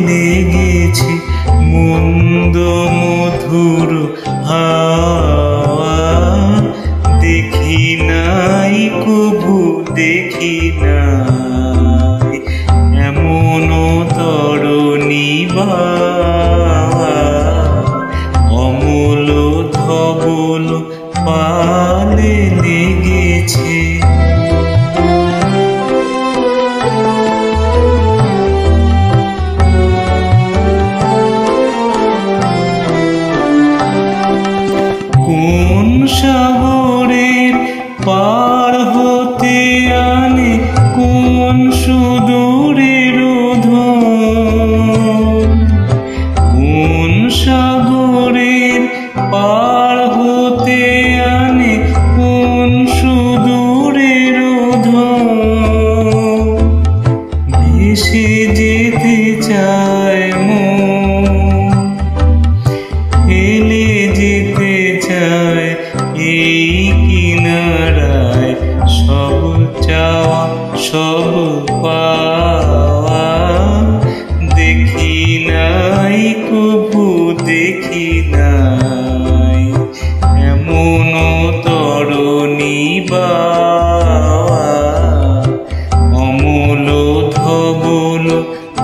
লেগেছে মন্দ মধুর হাওয়া। দেখি নাই কভু দেখি নাই এমন তরণী বাওয়া। অমল ধবল পালে লেগেছে কোন সাগরের পার হতে আনে কোন সুদূরের ধন। কোন সাগরের পার হতে আনে কোন সুদূরের ধন। ভেসে যেতে চায় মন ফেলে যেতে চায় এই কিনারায় সব চাওয়া সব পাওয়া। দেখি নাই কভু দেখি নাই এমন তরণী বাওয়া। অমল ধবল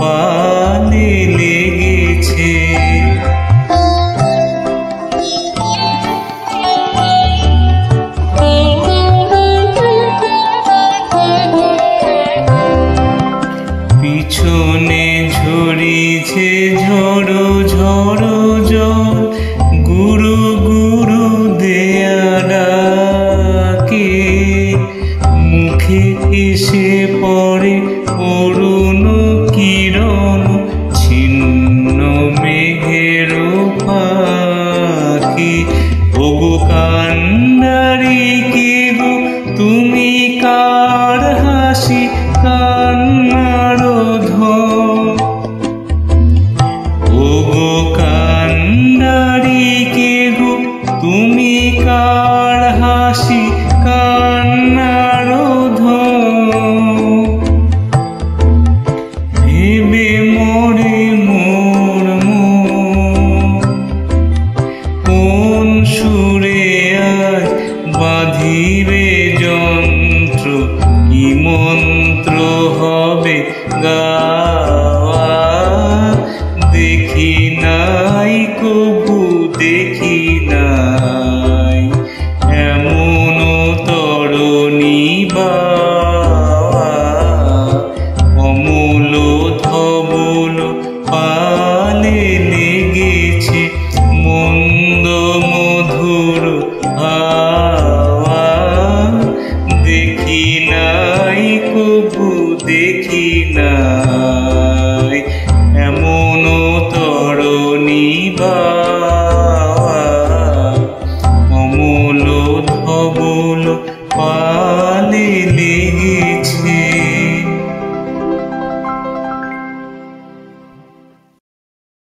পালে লেগেছে পিছনে ঝরিছে ঝড়ো ঝড়ো জল। গুরু গুরু দেয়া ডাকে মুখে এসে পড়ে অরুণ কিরণ ছিন্ন মেঘের ফাঁকে। ওগো কান্ডারি কে গো তুমি কার হাসি কান্নার ধন। ওগো কান্ডারি কে গো তুমি কার হাসি কান্নার ধন। ভেবে মরে মোর মন কোন সুরে আজ বাঁধিবে যন্ত্র কি মন্ত্র হবে গাওয়া। দেখি নাই কভু দেখি নাই এমন তরণী বাওয়া। অমল ধবল পালে লেগেছে মন্দ মধুর হাওয়া। দেখি নাই কভু দেখি নাই